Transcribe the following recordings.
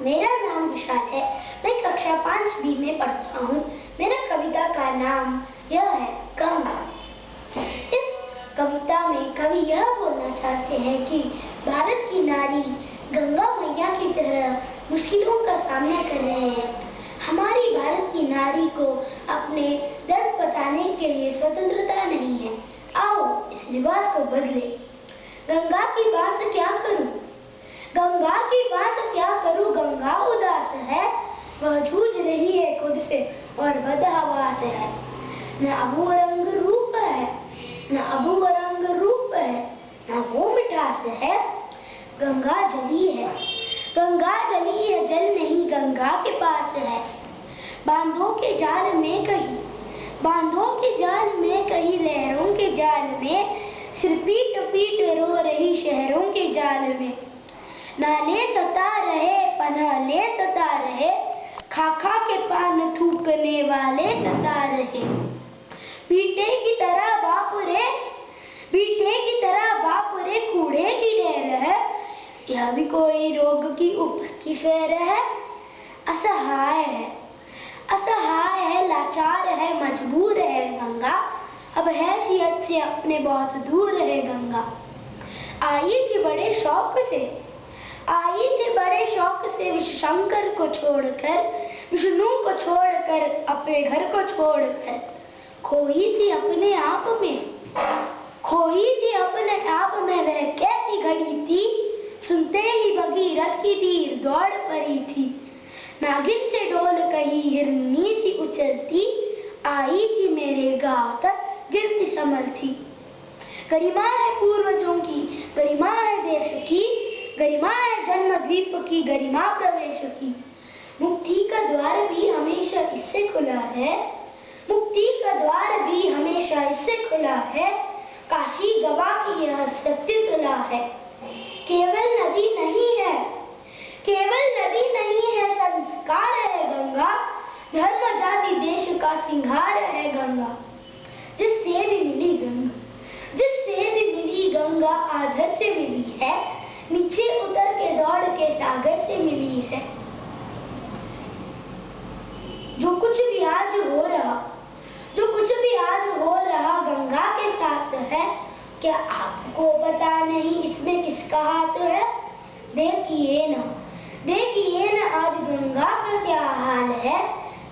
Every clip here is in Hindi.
मेरा नाम विशाल है। मैं कक्षा 5B में पढ़ता हूँ। मेरा कविता का नाम यह है गंगा। इस कविता में कवि यह बोलना चाहते हैं कि भारत की नारी गंगा मैया की तरह मुश्किलों का सामना कर रहे हैं। हमारी भारत की नारी को अपने दर्द बताने के लिए स्वतंत्रता नहीं है। आओ इस लिबास को बदले। गंगा की बात क्या करूं, गंगा की बात क्या करूं। गंगा उदास है, वह जूझ रही है खुद से और बदहवास है। न अबू रंग रूप है, न अबू रंग रूप है, न वो मिठास है। गंगा जली है, गंगा जली है, जल नहीं गंगा के पास है। बांधों के जाल में कहीं, बांधों के जाल में कहीं, लहरों के जाल में, सिर पीट पीट रो रही शहरों के जाल में। नाले सता रहे, पनाह ले सता रहे, खा खा के पान थूकने वाले सता रहे। पीटे की तरह बाप रे, पीटे की तरह बाप रे, कूड़े की ढेर है। यह भी कोई रोग की ऊपर की फेर है। असहाय है, असहाय है, लाचार है, मजबूर है गंगा। अब हैसियत से अपने बहुत दूर है गंगा। आई थी बड़े शौक से, आई थी बड़े शौक से विष्णु शंकर को छोड़कर, विष्णु को छोड़कर, अपने घर को छोड़कर। खोई थी अपने आप में, खोई थी अपने आप में, वह कैसी घड़ी थी। सुनते ही भगीरथ की तीर दौड़ पड़ी थी। नागिन से डोल कही हिरनी सी उछलती, आई थी मेरे गांव तक गिरती संभल थी। गरिमा है पूर्वजों की, गरिमा है देश की, गरिमा है जन्म द्वीप की, गरिमा प्रवेश की। मुक्ति का द्वार भी हमेशा इससे खुला है, मुक्ति का द्वार भी हमेशा इससे खुला है। काशी गवा की यह सत्य तुला है। केवल नदी नहीं है, केवल नदी नहीं है, संस्कार है गंगा। धर्म जाति देश का सिंगार है गंगा। जिससे भी मिली गंगा, जिससे भी मिली गंगा, आधर से मिली है, नीचे उतर के दौड़ के सागर से मिली है। जो कुछ भी आज हो रहा, जो कुछ भी आज हो रहा गंगा के साथ है। क्या आपको पता नहीं इसमें किसका हाथ है? देखिए ना, देखिए ना आज गंगा का क्या हाल है।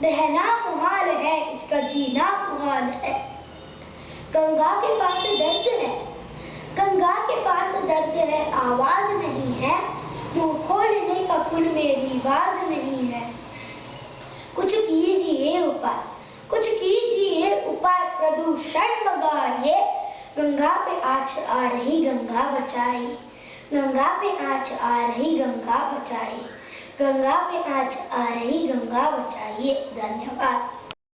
रहना मुहाल है, इसका जीना मुहाल है। गंगा के पास दर्द है, गंगा के पास दर्द है, आवाज नहीं है। मुंह खोलने का कुल में रिवाज नहीं है। कुछ कीजिए उपाय, कुछ कीजिए उपाय, प्रदूषण भगाइए। गंगा पे आँच आ रही गंगा बचाई, गंगा पे आँच आ रही गंगा बचाई, गंगा पे आँच आ रही गंगा बचाइए। धन्यवाद।